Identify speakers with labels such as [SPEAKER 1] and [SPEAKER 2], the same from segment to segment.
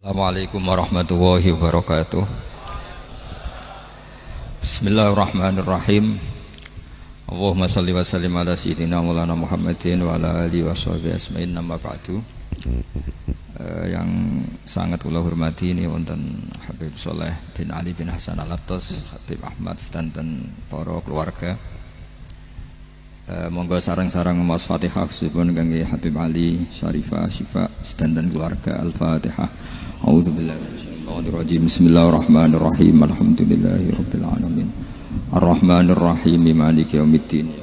[SPEAKER 1] Assalamualaikum warahmatullahi wabarakatuh. Bismillahirrahmanirrahim. Allahumma salli wa sallim ala sayyidina Maulana Muhammadin wa ala alihi wa sahbihi asma'in amma ba'du. Yang sangat kula hormati ini wonten Habib Soleh bin Ali bin Hasan Al-Attas, Habib Ahmad sedanten para keluarga. Monggo sarang-sarang maos Fatihah supun kangge Habib Ali Syarifah Syifa sedanten keluarga. Al-Fatihah. A'udzubillahi minasyaitonir rajim. Bismillahirrahmanirrahim. Alhamdulillahirabbil alamin. Arrahmanirrahim. Maliki yaumiddin.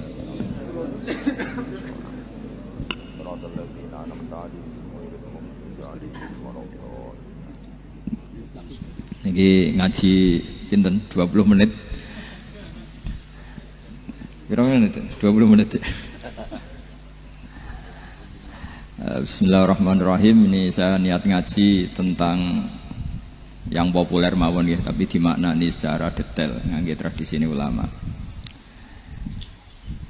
[SPEAKER 1] Niki ngaji pinten 20 menit. Berapa menit? 20 menit. Bismillahirrahmanirrahim. Ini saya niat ngaji tentang yang populer mawon ya, tapi dimaknani secara detail ngangge tradisi ini ulama.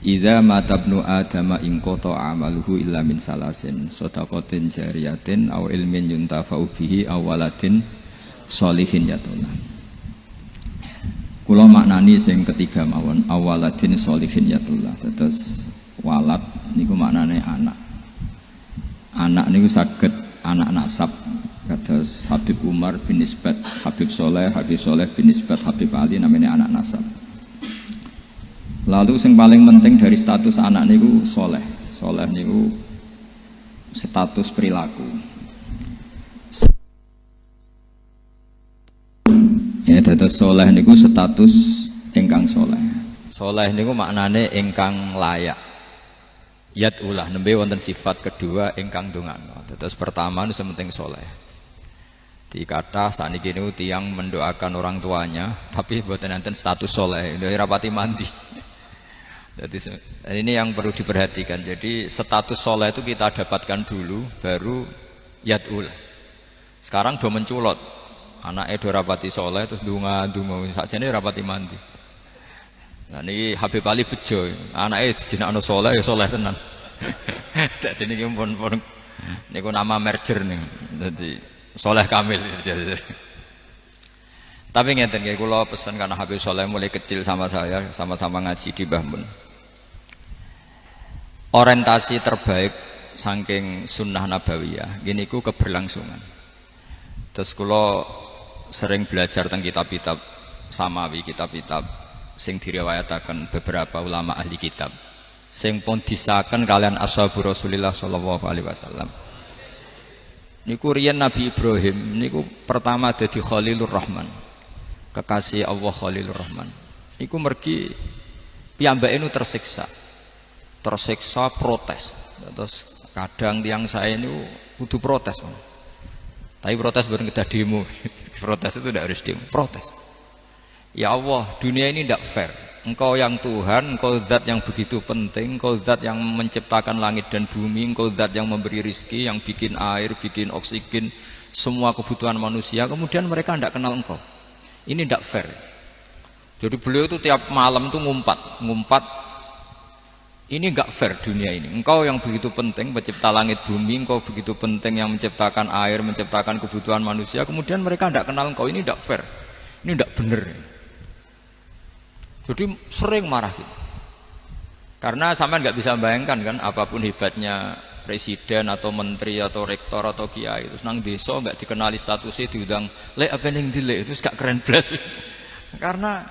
[SPEAKER 1] Idza matabnu adama in qata amaluhu illa min salasin shadaqatin jariyatin aw ilmin yuntafa'u bihi aw waladin sholihin yatullah. Kula maknani sing ketiga mawon, awaladin sholihin yatullah. Terus walad niku maknane anak. Anak niku saged anak nasab kados Habib Umar bin Nisbat Habib Soleh bin Nisbat Habib Ali namanya anak nasab. Lalu yang paling penting dari status anak niku soleh. Soleh niku status perilaku. Ya, dados soleh niku status ingkang soleh. Soleh niku maknane ingkang layak. Yat ulah nembe wonten sifat kedua ingkang dongakno. Terus pertama nu sementing soleh. Dikata saniki niku tiyang mendoakan orang tuanya, tapi mboten enten status soleh, rapati mandi. Jadi ini yang perlu diperhatikan. Jadi status soleh itu kita dapatkan dulu, baru yat ulah. Sekarang do menculot, anaknya do rapati soleh, terus dunga sakjane rapati mandi. Nah ini Habib Ali bejo, anaknya dijinakno soleh ya soleh tenan. Jadi ini pun niku nama merger nih, jadi soleh kamil. Tapi ngeten nggih, kula pesen karena Habib Soleh mulai kecil sama saya, sama-sama ngaji di Mbah Mun. Orientasi terbaik saking sunnah nabawiyah, gini ku keberlangsungan. Terus kula sering belajar tentang kitab-kitab samawi, kitab-kitab sing diriwayataken beberapa ulama ahli kitab sing pun disaken kalian ashabu Rasulillah sallallahu alaihi wasallam. Niku riyen Nabi Ibrahim niku pertama dadi Khalilur Rahman, kekasih Allah Khalilur Rahman. Niku mergi piyambake nu tersiksa protes. Terus kadang tiang saya ini kudu protes, tapi protes bukan kita demo. Protes itu tidak harus demo, protes. Ya Allah, dunia ini tidak fair. Engkau yang Tuhan, Engkau zat yang begitu penting, Engkau zat yang menciptakan langit dan bumi, Engkau zat yang memberi rizki, yang bikin air, bikin oksigen, semua kebutuhan manusia. Kemudian mereka tidak kenal Engkau. Ini tidak fair. Jadi beliau itu tiap malam itu ngumpat. Ini enggak fair dunia ini. Engkau yang begitu penting pencipta langit bumi, Engkau begitu penting yang menciptakan air, menciptakan kebutuhan manusia. Kemudian mereka tidak kenal Engkau. Ini tidak fair. Ini tidak benar. Jadi sering marah gitu. Karena sampean nggak bisa bayangkan kan, apapun hebatnya presiden atau menteri atau rektor atau kiai, terus nang desa nggak dikenali statusnya, diundang lek apa ning dilek itu gak keren blas. Karena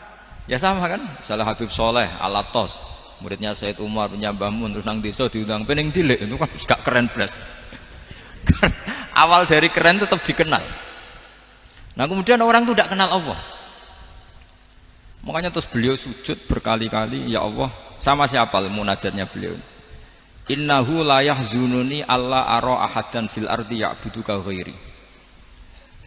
[SPEAKER 1] ya sama kan, misalnya Habib Soleh Al-Attas, muridnya Said Umar bin Mbah Mun, terus nang desa diundang pening dilek itu kan gak keren blas. Awal dari keren tetap dikenal. Nah kemudian orang itu tidak kenal Allah. Makanya terus beliau sujud berkali-kali, ya Allah, sama siapa munajatnya beliau? Innahu la yahzununi alla ara ahadan fil ardi ya'buduka ghairi.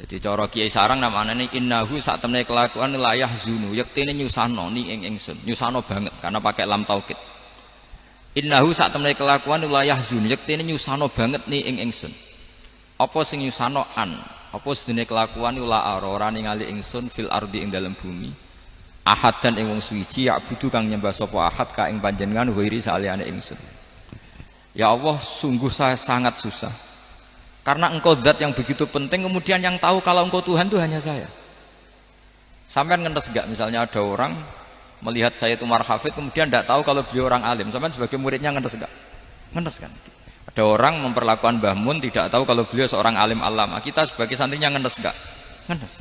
[SPEAKER 1] Jadi cara Kiai Sarang namanya ini innahu sak temene kelakuan la yahzunu, yektene nyusano ni ing ingsun, nyusano banget karena pakai lam taukid. Innahu sak temene kelakuan la yahzunu, yektene nyusano banget ni ing ingsun. Apa sing nyusano an? Apa sedene kelakuan la ara ora ningali ingsun fil ardi ing dalam bumi. Ahad dan ing wong suci ya budu kang nyembah sapa ahad ka ing panjenengan wiri saliyane ingsun. Ya Allah, sungguh saya sangat susah Karena engkau zat yang begitu penting, kemudian yang tahu kalau engkau Tuhan itu hanya saya. Sampean ngenes gak misalnya ada orang melihat saya itu Umar Hafid kemudian tidak tahu kalau beliau orang alim, sampean sebagai muridnya ngenes gak? Ngenes kan? Ada orang memperlakukan Mbah Mun tidak tahu kalau beliau seorang alim alama, kita sebagai santrinya ngenes gak? Ngenes.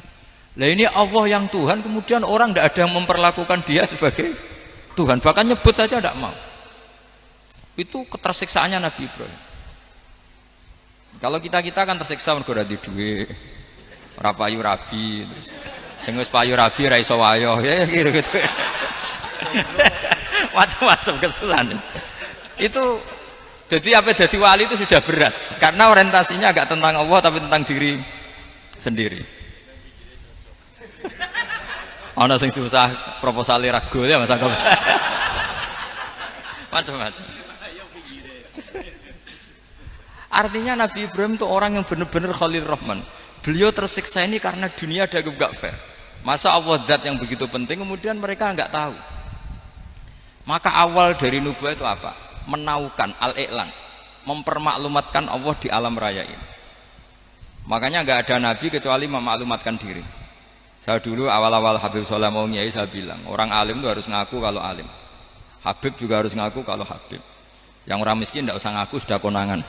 [SPEAKER 1] Lah ini Allah yang Tuhan, kemudian orang tidak ada yang memperlakukan dia sebagai Tuhan, bahkan nyebut saja tidak mau. Itu ketersiksaannya Nabi Ibrahim. Kalau kita kan tersiksa mergo ora duwe, ora payu rabi, terus sing wis payu rabi ra iso wayo, ya gitu. Macam-macam kesulitan. Itu jadi apa jadi wali itu sudah berat karena orientasinya agak tentang Allah tapi tentang diri sendiri. Ana sing susah proposal ragu ya Mas Agam. Macam-macam. Artinya Nabi Ibrahim itu orang yang benar-benar Khalil Rahman. Beliau tersiksa ini karena dunia dianggap gak fair. Masa Allah zat yang begitu penting kemudian mereka nggak tahu. Maka awal dari nubuah itu apa? Menaukan, al-i'lan, mempermaklumatkan Allah di alam raya ini. Makanya nggak ada nabi kecuali memaklumatkan diri. Saya dulu awal-awal Habib Soleh mau nyai saya bilang orang alim itu harus ngaku kalau alim. Habib juga harus ngaku kalau Habib. Yang orang miskin tidak usah ngaku sudah konangan.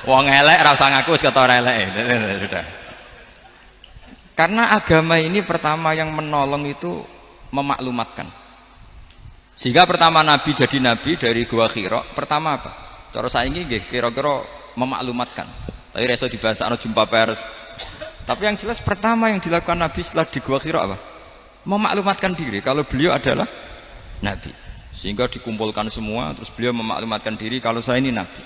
[SPEAKER 1] Wong elek ora usah ngaku wis ketora elek. Sudah. Karena agama ini pertama yang menolong itu memaklumatkan. Sehingga pertama Nabi jadi Nabi dari Gua Hira, pertama apa? Cara saiki nggih kira-kira memaklumatkan. Tapi reso dibahasakno jumpa pers. Tapi yang jelas pertama yang dilakukan Nabi setelah di Gua Hira apa? Memaklumatkan diri kalau beliau adalah Nabi. Sehingga dikumpulkan semua, terus beliau memaklumatkan diri kalau saya ini Nabi.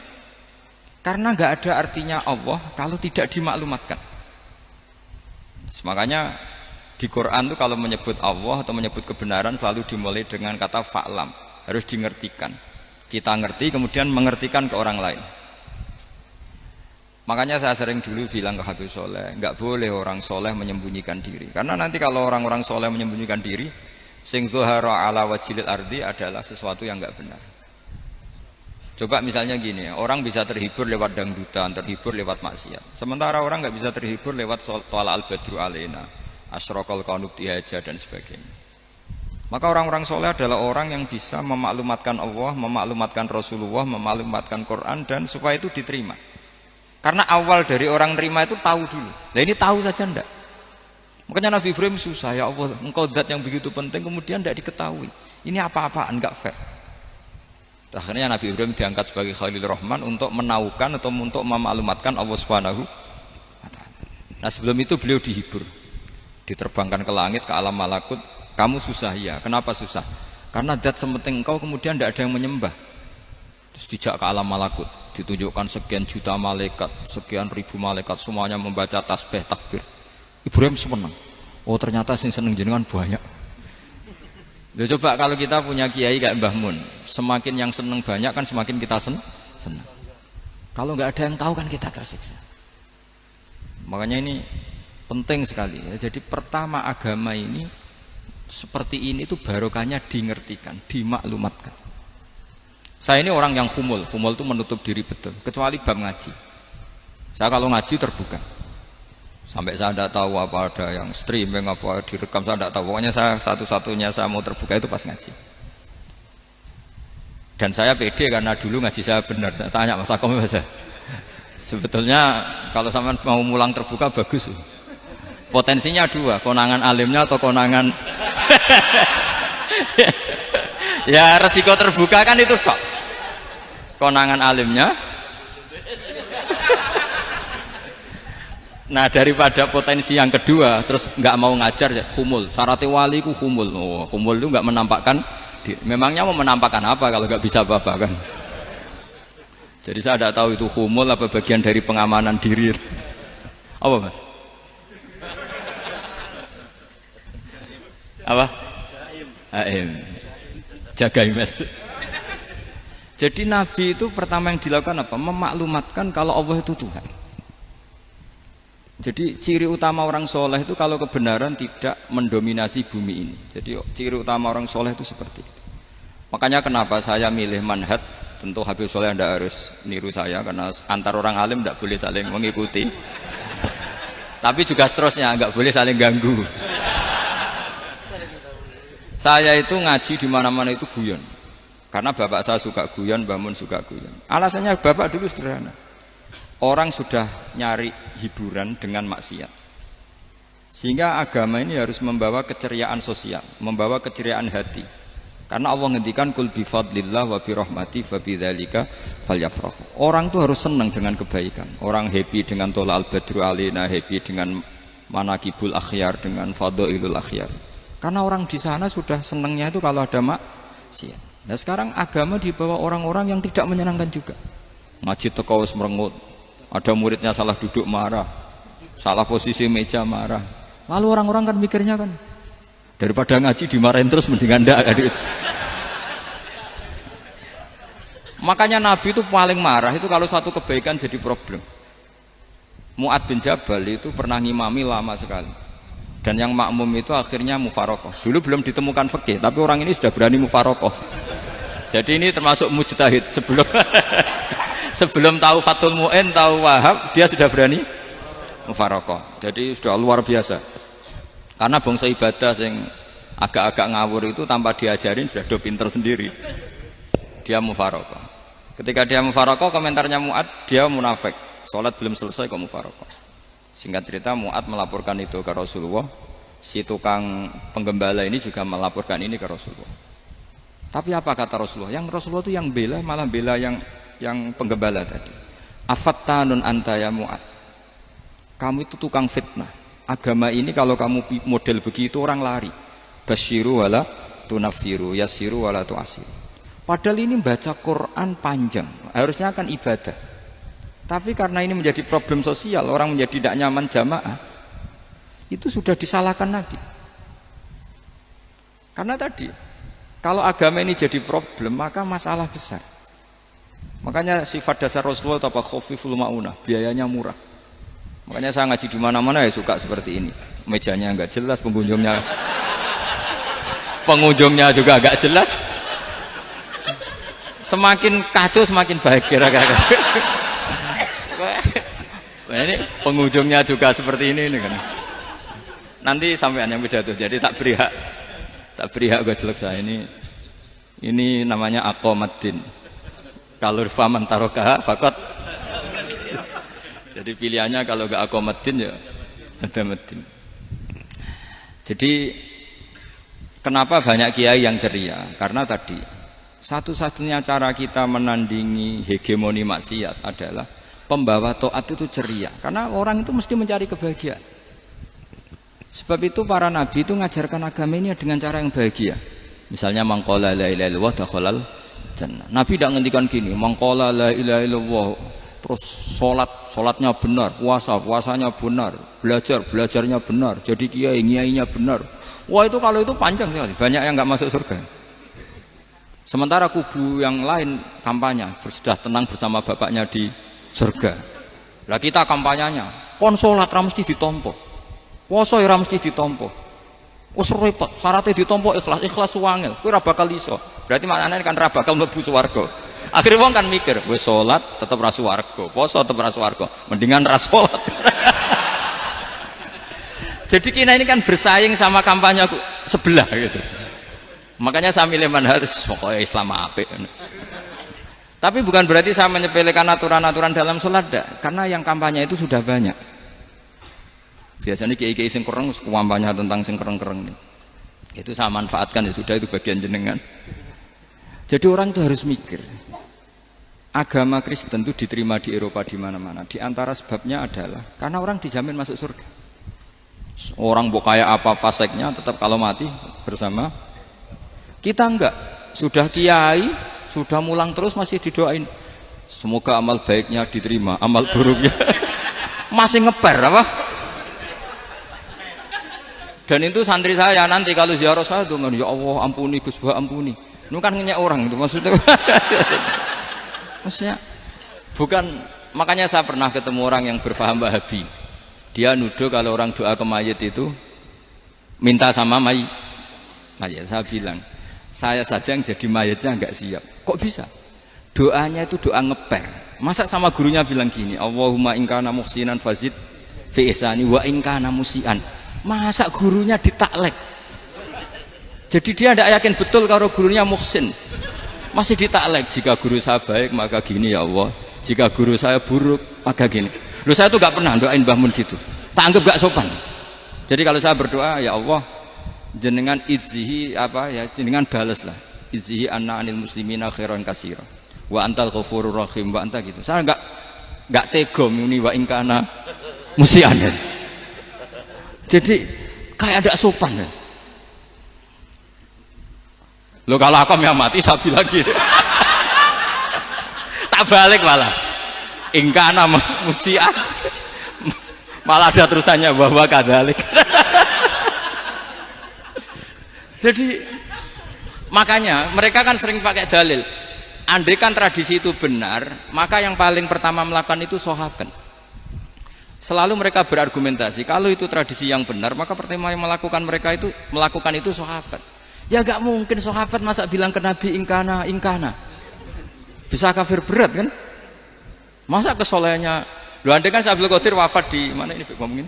[SPEAKER 1] Karena nggak ada artinya Allah kalau tidak dimaklumatkan. Makanya di Quran itu kalau menyebut Allah atau menyebut kebenaran selalu dimulai dengan kata fa'lam, harus dingertikan. Kita ngerti kemudian mengertikan ke orang lain. Makanya saya sering dulu bilang ke Habib Soleh, nggak boleh orang soleh menyembunyikan diri. Karena nanti kalau orang-orang soleh menyembunyikan diri, sing zuhara ala wajhil ardi adalah sesuatu yang enggak benar. Coba misalnya gini, orang bisa terhibur lewat dangdutan, terhibur lewat maksiat. Sementara orang enggak bisa terhibur lewat thala al-badru alaina, asyraqal qanub dihaja dan sebagainya. Maka orang-orang soleh adalah orang yang bisa memaklumatkan Allah, memaklumatkan Rasulullah, memaklumatkan Quran dan supaya itu diterima. Karena awal dari orang terima itu tahu dulu. Nah ini tahu saja enggak. Makanya Nabi Ibrahim susah, ya Allah engkau zat yang begitu penting kemudian tidak diketahui, ini apa-apaan, enggak fair. Akhirnya Nabi Ibrahim diangkat sebagai Khalil Rahman untuk menaukan atau untuk memaklumatkan Allah Subhanahu wa ta'ala. Nah sebelum itu beliau dihibur, diterbangkan ke langit, ke alam malakut. Kamu susah ya, kenapa susah? Karena zat sepenting engkau kemudian tidak ada yang menyembah. Terus dijak ke alam malakut, ditunjukkan sekian juta malaikat, sekian ribu malaikat, semuanya membaca tasbih takbir. Ibrahim senang. Oh ternyata sing seneng jenengan banyak. Loh, coba kalau kita punya kiai kayak Mbah Mun, semakin yang seneng banyak kan semakin kita senang. Kalau nggak ada yang tahu kan kita tersiksa. Makanya ini penting sekali. Jadi pertama agama ini seperti ini itu barokahnya dingertikan, dimaklumatkan. Saya ini orang yang humul itu menutup diri betul, kecuali bab ngaji. Saya kalau ngaji terbuka. Sampai saya tidak tahu apa ada yang streaming apa direkam, saya tidak tahu. Pokoknya saya satu-satunya saya mau terbuka itu pas ngaji. Dan saya pede karena dulu ngaji saya benar. Saya tanya Mas Akom, sebetulnya kalau sama mau mulang terbuka bagus. Potensinya dua, konangan alimnya atau konangan. Ya resiko terbuka kan itu kok. Konangan alimnya. Nah daripada potensi yang kedua terus nggak mau ngajar ya humul, syaratnya wali ku humul. Oh, humul itu nggak menampakkan, memangnya mau menampakkan apa kalau nggak bisa apa-apa kan? Jadi saya tidak tahu itu humul apa bagian dari pengamanan diri. Apa mas? Apa? Aim. Jaga iman. Jadi Nabi itu pertama yang dilakukan apa? Memaklumatkan kalau Allah itu Tuhan. Jadi ciri utama orang soleh itu kalau kebenaran tidak mendominasi bumi ini. Jadi ciri utama orang soleh itu seperti itu. Makanya kenapa saya milih manhaj Tentu Habib Soleh Anda harus niru saya karena antar orang alim tidak boleh saling mengikuti. Tapi juga seterusnya nggak boleh saling ganggu. Saya itu ngaji di mana-mana itu guyon. Karena bapak saya suka guyon, Mbah Mun suka guyon. Alasannya bapak dulu sederhana. Orang sudah nyari hiburan dengan maksiat. Sehingga agama ini harus membawa keceriaan sosial, membawa keceriaan hati. Karena Allah ngendikan kul bi fadlillah wa bi rahmati fa bidzalika falyafrahu. Orang tuh harus senang dengan kebaikan. Orang happy dengan tola al-badru alina, happy dengan manakibul akhyar, dengan fadhailul akhyar. Karena orang di sana sudah senangnya itu kalau ada maksiat. Nah sekarang agama dibawa orang-orang yang tidak menyenangkan juga. Ngaji teko wis merengut. Ada muridnya salah duduk marah. Salah posisi meja marah. Lalu orang-orang kan mikirnya kan daripada ngaji dimarahin terus mendingan ndak. Makanya Nabi itu paling marah itu kalau satu kebaikan jadi problem. Mu'ad bin Jabal itu pernah ngimami lama sekali. Dan yang makmum itu akhirnya mufarokoh. Dulu belum ditemukan fikih, tapi orang ini sudah berani mufarokoh. Jadi ini termasuk mujtahid sebelum sebelum tahu Fathul Mu'in, tahu Wahab, dia sudah berani mufarokoh. Jadi sudah luar biasa. Karena bangsa ibadah yang agak-agak ngawur itu tanpa diajarin sudah do pinter sendiri. Dia mufarokoh. Ketika dia mufarokoh, komentarnya Mu'ad, dia munafik. Sholat belum selesai kok mufarokoh. Singkat cerita Mu'ad melaporkan itu ke Rasulullah. Si tukang penggembala ini juga melaporkan ini ke Rasulullah. Tapi apa kata Rasulullah? Yang Rasulullah itu yang bela, malah bela yang penggembala tadi. Afattanun anta ya Mu'ad. Kamu itu tukang fitnah. Agama ini kalau kamu model begitu orang lari. Basyiru wala tunafiru, yassiru wala tu'asiru. Padahal ini baca Quran panjang, harusnya akan ibadah. Tapi karena ini menjadi problem sosial, orang menjadi tidak nyaman jamaah, itu sudah disalahkan Nabi. Karena tadi, kalau agama ini jadi problem, maka masalah besar. Makanya sifat dasar Rasulullah apa khafiful maunah, biayanya murah. Makanya saya ngaji di mana-mana ya suka seperti ini. Mejanya enggak jelas, pengunjungnya juga enggak jelas. Semakin kacau semakin baik kira-kira. Nah, ini pengunjungnya juga seperti ini kan. Nanti sampean yang pidato, jadi tak beri hak gue jelek saya ini namanya aqomaddin. Kalau faman tarokaha fakot. Jadi pilihannya kalau gak aqomaddin ya ada maddin. Jadi kenapa banyak kiai yang ceria? Karena tadi satu-satunya cara kita menandingi hegemoni maksiat adalah pembawa taat itu ceria. Karena orang itu mesti mencari kebahagiaan. Sebab itu para nabi itu mengajarkan agama ini dengan cara yang bahagia. Misalnya mangqala la ilaha illallah dakhalal jannah. Nabi tidak ngendikan gini, mangqala la ilaha illallah terus salatnya benar, puasanya benar, belajarnya benar, jadi kiainya benar. Wah itu kalau itu panjang sekali, banyak yang enggak masuk surga. Sementara kubu yang lain kampanye sudah tenang bersama bapaknya di surga. Lah kita kampanyenya kon salat ra mesti ditampa. Puasa ya ra mesti ditampa. Wes repot, syaratnya ditampa ikhlas wangel. Kowe ora bakal iso. Berarti maknane kan ra bakal mlebu swarga. Akhire wong kan mikir, wis salat tetep ra swarga, puasa tetep ra swarga, mendingan ra salat. Jadi kita ini kan bersaing sama kampanye sebelah gitu. Makanya saya milih manhaj pokoknya Islam apik. Tapi bukan berarti saya menyepelekan aturan-aturan dalam sholat, karena yang kampanye itu sudah banyak. Biasanya kiai-kiai sing kereng kampanye tentang sing kereng-kereng ini. Itu saya manfaatkan, ya sudah, itu bagian jenengan. Jadi orang itu harus mikir. Agama Kristen itu diterima di Eropa di mana-mana. Di antara sebabnya adalah karena orang dijamin masuk surga. Orang mau kayak apa faseknya tetap kalau mati bersama. Kita enggak, sudah kiai, sudah mulang terus masih didoain. Semoga amal baiknya diterima, amal buruknya masih ngeper apa? Dan itu santri saya nanti kalau ziarah saya dengan ya Allah ampuni Gus Bah ampuni. Ini kan ngenyek orang itu maksudnya. Maksudnya bukan, makanya saya pernah ketemu orang yang berfaham Wahabi. Dia nuduh kalau orang doa ke mayit itu minta sama mayit. Saya bilang, saya saja yang jadi mayatnya enggak siap. Kok bisa? doanya itu doa ngeper. Masa sama gurunya bilang gini, Allahumma in kana muhsinan fazid fi ihsani wa in kana musian. Masa gurunya ditaklek. Jadi dia tidak yakin betul kalau gurunya muhsin. Masih ditaklek, jika guru saya baik maka gini ya Allah, jika guru saya buruk maka gini. Loh, saya tuh gak pernah doain Mbah Mun gitu, tak anggap gak sopan. Jadi kalau saya berdoa, ya Allah jenengan izzihi apa ya, jenengan balas lah, izzihi anna anil muslimina khairan kasira wa antal ghafurur rahim wa anta gitu. Saya gak tega muni wa in kana musian. Jadi kayak ada sopan ya. Lo kalau aku yang mati sapi lagi tak balik malah ingkana musian malah ada terusannya bahwa kadalik. Jadi makanya mereka kan sering pakai dalil, andai kan tradisi itu benar maka yang paling pertama melakukan itu sahabat. Selalu mereka berargumentasi kalau itu tradisi yang benar maka pertama yang melakukan itu sahabat. Ya gak mungkin sahabat masa bilang ke Nabi ingkana bisa kafir berat kan? Masa kesolehannya lu andai kan Abdul Qadir wafat di mana ini ngomongin?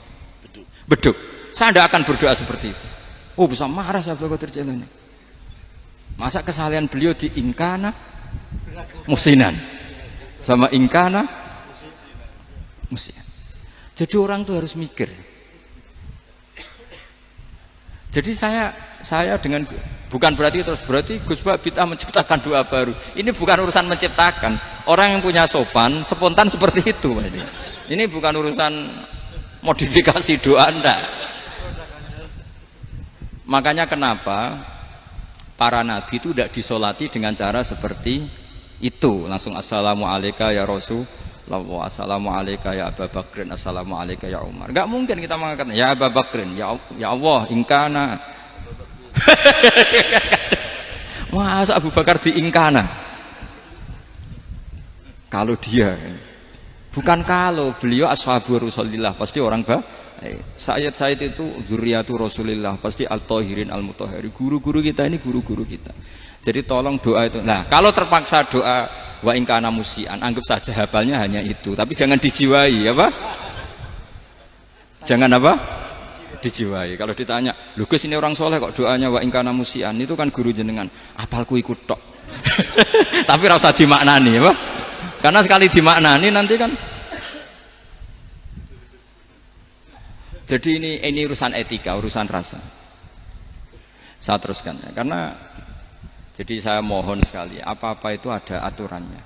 [SPEAKER 1] Beduk. Saya tidak akan berdoa seperti itu. Oh bisa marah Abdul Qadir Jailani. Masa kesalahan beliau di ingkana musinan sama ingkana musian. Jadi orang tuh harus mikir. Jadi saya dengan bukan berarti Gus Bak bid'ah menciptakan doa baru. Ini bukan urusan menciptakan. Orang yang punya sopan spontan seperti itu ini. Ini bukan urusan modifikasi doa Anda. Makanya kenapa para nabi itu tidak disolati dengan cara seperti itu. Langsung assalamualaikum ya Rasulullah, assalamualaikum ya Abu Bakrin, assalamualaikum ya Umar. Enggak mungkin kita mengatakan ya Abu Bakrin, ya Allah ingkana. Masa Abu Bakar diingkana? Kalau dia bukan kalau beliau ashabu Rasulillah pasti orang Sayyid itu dzurriyyatu Rasulillah pasti al-tahirin al-mutahhari. Guru-guru kita ini guru-guru kita. Jadi tolong doa itu. Nah, kalau terpaksa doa wa in kana musian, anggap saja hafalnya hanya itu, tapi jangan dijiwai apa? Jangan apa? Dijiwai. Kalau ditanya, "Lho Gus ini orang soleh kok doanya wa in kana musian?" Itu kan guru jenengan. Apalku ikut tok. Tapi ora usah dimaknani apa? Karena sekali dimaknani nanti kan. Jadi ini urusan etika, urusan rasa. Saya teruskan ya. Karena jadi saya mohon sekali, apa-apa itu ada aturannya.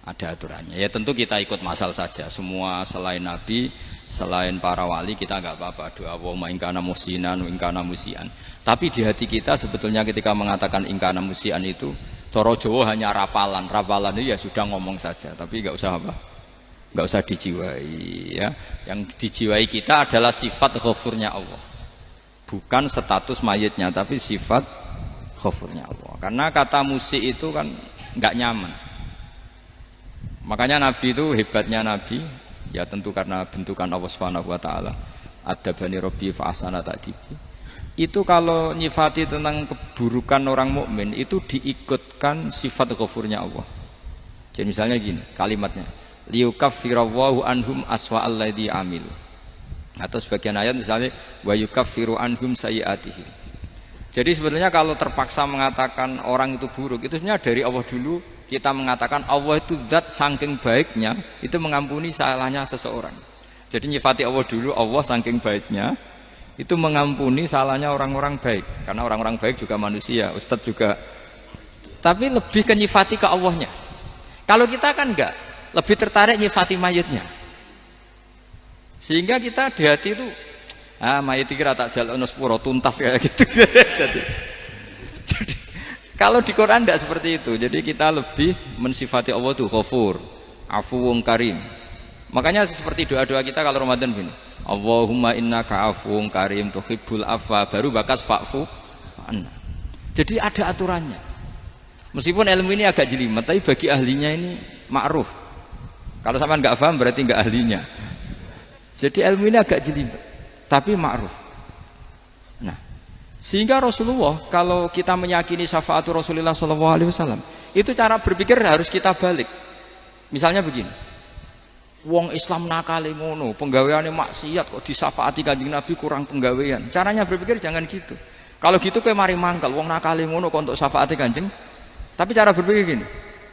[SPEAKER 1] Ada aturannya. Ya tentu kita ikut masal saja. Semua selain Nabi, selain para wali kita nggak apa-apa doa Allahumma in kana musinan wa in kana musian. Tapi di hati kita sebetulnya ketika mengatakan in kana musian itu coro Jawa hanya rapalan. Rapalan itu ya sudah ngomong saja, tapi nggak usah apa? Nggak usah dijiwai ya. Yang dijiwai kita adalah sifat ghafurnya Allah. Bukan status mayitnya, tapi sifat ghafurnya Allah. Karena kata musik itu kan nggak nyaman. Makanya Nabi itu hebatnya Nabi, ya tentu karena bentukan Allah Subhanahu wa taala. Adabani Rabbi fa ahsana ta'dibi. Itu kalau nyifati tentang keburukan orang mukmin itu diikutkan sifat ghafurnya Allah. Jadi misalnya gini, kalimatnya liyukaffirawwahu anhum aswa alladzi amil. Atau sebagian ayat misalnya wa yukaffiru anhum sayiatihim. Jadi sebetulnya kalau terpaksa mengatakan orang itu buruk, itu sebenarnya dari Allah dulu kita mengatakan Allah itu zat saking baiknya itu mengampuni salahnya seseorang. Jadi nyifati Allah dulu, Allah saking baiknya itu mengampuni salahnya orang-orang baik. Karena orang-orang baik juga manusia, Ustadz juga. Tapi lebih ke nyifati ke Allahnya. Kalau kita kan enggak, lebih tertarik nyifati mayitnya. Sehingga kita di hati itu mayit kira tak jalono sepuro tuntas kayak gitu. Jadi kalau di Quran tidak seperti itu. Jadi kita lebih mensifati Allah itu Ghafur, Afuwun Karim. Makanya seperti doa-doa kita kalau Ramadan begini, Allahumma innaka afuwun karim tuhibbul afwa, baru bakas fa'fu anna. Jadi ada aturannya. Meskipun ilmu ini agak jelimet, tapi bagi ahlinya ini ma'ruf. Kalau sampean nggak paham berarti nggak ahlinya. Jadi ilmu ini agak jelimet, tapi ma'ruf. Nah, sehingga Rasulullah kalau kita meyakini syafaat Rasulullah SAW, Itu cara berpikir harus kita balik. Misalnya begini, wong Islam nakale ngono, penggaweane maksiat kok disafaati Kanjeng Nabi kurang penggawean. Caranya berpikir jangan gitu. Kalau gitu kowe mari mangkel, wong nakale ngono kok untuk syafaati Kanjeng. Tapi cara berpikir gini,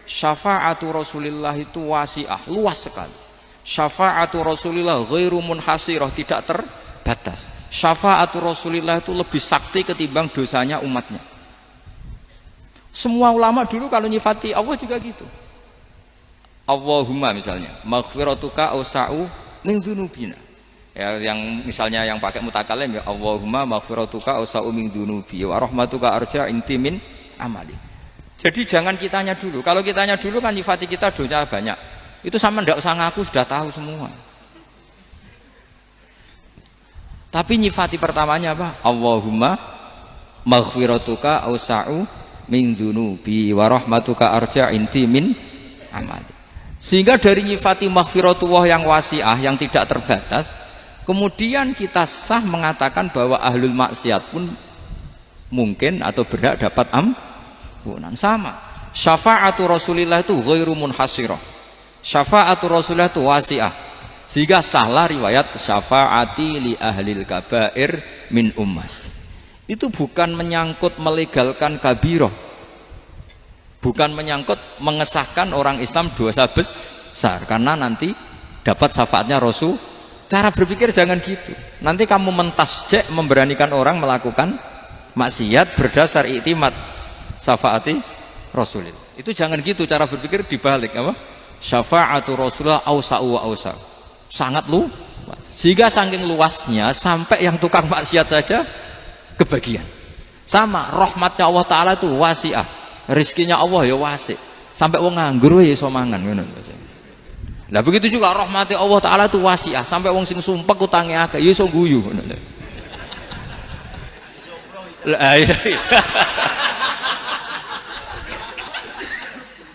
[SPEAKER 1] syafaatu Rasulillah itu wasi'ah, luas sekali. Syafaatu Rasulillah ghairu munhasirah, tidak terbatas. Syafaatu Rasulillah itu lebih sakti ketimbang dosanya umatnya. Semua ulama dulu kalau nyifati Allah juga gitu. Allahumma misalnya, maghfiratuka awsa'u min dzunubina. Ya, yang misalnya yang pakai mutakalim ya Allahumma maghfiratuka awsa'u min dzunubi wa rahmatuka arja inti min amali. Jadi jangan kitanya dulu. Kalau kitanya dulu kan nyifati kita dosa banyak. Itu sama ndak usah ngaku sudah tahu semua. Tapi nyifati pertamanya apa? Allahumma maghfiratuka awsa'u min dzunubi wa rahmatuka arja inti min amali. Sehingga dari nyifati maghfiratullah yang wasi'ah, yang tidak terbatas, kemudian kita sah mengatakan bahwa ahlul maksiat pun mungkin atau berhak dapat ampunan. Sama, syafa'atu Rasulillah itu ghairu munhasirah, syafa'atu Rasulillah itu wasi'ah. Sehingga sahlah riwayat syafa'ati li ahlil kabair min ummah. Itu bukan menyangkut melegalkan kabirah, bukan menyangkut mengesahkan orang Islam dosa besar, karena nanti dapat syafaatnya Rasul. Cara berpikir jangan gitu. Nanti kamu mentasjek, memberanikan orang melakukan maksiat berdasar iktimat syafaati Rasulillah. Itu jangan gitu cara berpikir, dibalik apa? Syafa'atu Rasulullah awsa'u wa awsa'u. Sangat luas. Sehingga saking luasnya sampai yang tukang maksiat saja kebagian. Sama, rahmatnya Allah Ta'ala itu wasi'ah. Rizkinya Allah ya wasi, sampai wong nganggur ya iso mangan ngono. Lah begitu juga rahmati Allah Taala itu wasiah, sampai wong sing sumpek utange akeh ya iso guyu ngono.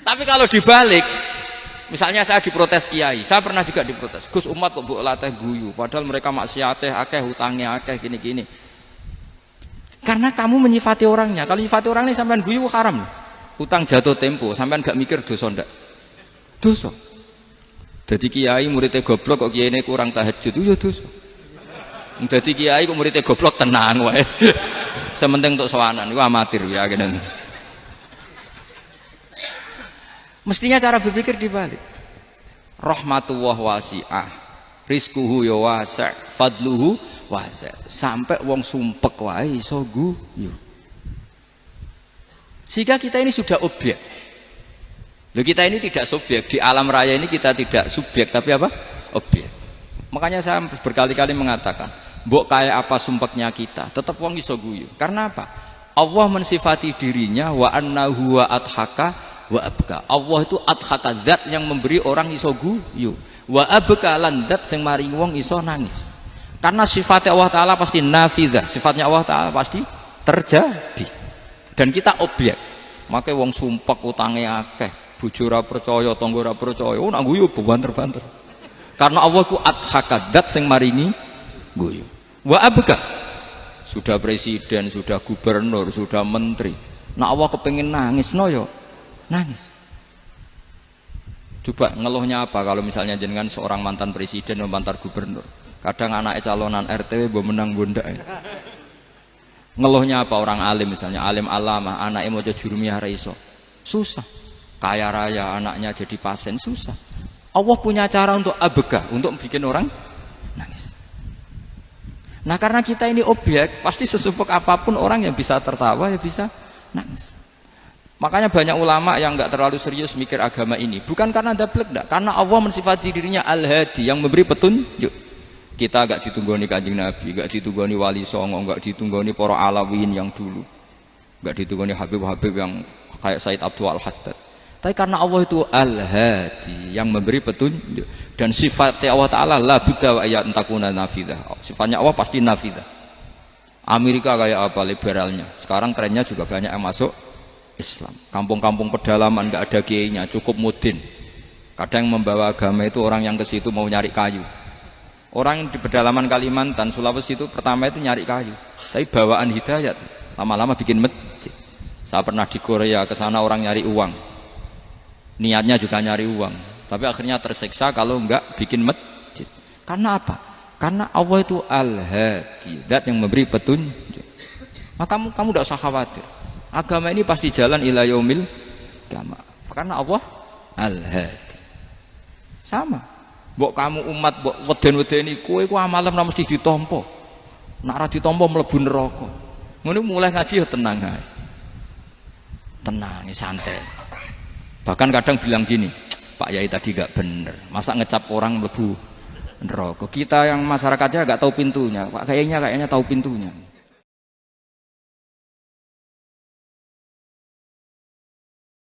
[SPEAKER 1] Tapi kalau dibalik, misalnya saya diprotes kiai, saya pernah juga diprotes, Gus umat kok mbok latih guyu, padahal mereka maksiate akeh, utange akeh gini-gini. Karena kamu menyifati orangnya. Kalau menyifati orang ini sampean guyu haram. Utang jatuh tempo, sampean gak mikir dosa ndak? Dosa. Jadi kiai muridnya goblok kok kiai ini kurang tahajud, itu ya dosa. Jadi kiai kok muridnya goblok tenang wae. Sementing untuk sowanan, itu amatir ya gini. Mestinya cara berpikir dibalik. Rahmatullah wasi'ah, rizquhu ya wasi', fadluhu wasi'. Sampai wong sumpek wae iso guyu. Sehingga kita ini sudah objek. Loh, kita ini tidak subjek. Di alam raya ini kita tidak subjek, tapi apa? Objek. Makanya saya berkali-kali mengatakan, mbok kayak apa sumpeknya kita, tetap wong iso guyu. Karena apa? Allah mensifati dirinya wa annahu wa adhaka wa abka. Allah itu adhaka, zat yang memberi orang iso guyu. Wa abka lan zat sing maringi wong iso nangis. Karena sifatnya Allah Ta'ala pasti nafidah, sifatnya Allah Ta'ala pasti terjadi. Dan kita objek. Makanya wong sumpek utange akeh, bojo ora percaya, tangga ora percaya, nak guyu banter-banter. Karena Allah ku adhaka, zat sing maringi guyu. Wa abka, sudah presiden, sudah gubernur, sudah menteri, nak Allah kepengin nangis no yo nangis. Coba ngeluhnya apa kalau misalnya jenengan seorang mantan presiden atau mantan gubernur, kadang anaknya calonan RT mbok menang bondak. Ngeluhnya apa orang alim, misalnya alim alama, anaknya mau jadi jurumiyah raiso, susah. Kaya raya anaknya jadi pasien, susah. Allah punya cara untuk abega, untuk bikin orang nangis. Nah karena kita ini objek, pasti sesumpek apapun orang yang bisa tertawa ya bisa nangis. Makanya banyak ulama yang nggak terlalu serius mikir agama ini, bukan karena dablek, enggak, karena Allah mensifati dirinya Al-Hadi, yang memberi petunjuk. Kita gak ditunggoni Kanjeng Nabi, gak ditunggoni Wali Songo, gak ditunggoni para alawin yang dulu, gak ditunggoni Habib-Habib yang kayak Said Abdul Al-Haddad. Tapi karena Allah itu Al-Hadi, yang memberi petunjuk, dan sifatnya Allah Ta'ala la budda wa ayat entakuna nafidah. Sifatnya Allah pasti nafidah. Amerika kayak apa liberalnya, sekarang trennya juga banyak yang masuk Islam. Kampung-kampung pedalaman gak ada kiainya, cukup mudin. Kadang membawa agama itu orang yang ke situ mau nyari kayu. Orang yang di pedalaman Kalimantan, Sulawesi itu pertama itu nyari kayu, tapi bawaan hidayat, lama-lama bikin masjid. Saya pernah di Korea, ke sana orang nyari uang, niatnya juga nyari uang, tapi akhirnya tersiksa kalau enggak bikin masjid. Karena apa? Karena Allah itu Al-Hadi, zat yang memberi petunjuk. Maka kamu tidak usah khawatir, agama ini pasti jalan ila yaumil qiyamah, karena Allah Al-Hadi. Sama mbok kamu umat mbok weden-wedeni kowe ku amalan ora mesti ditampa, nek ora ditampa mlebu neraka. Ngono mulai ngaji ya tenang ae, tenang santai. Bahkan kadang bilang gini, Pak Yai tadi gak bener, masa ngecap orang mlebu neraka. Kita yang masyarakatnya gak tahu pintunya, Pak kayaknya tahu pintunya.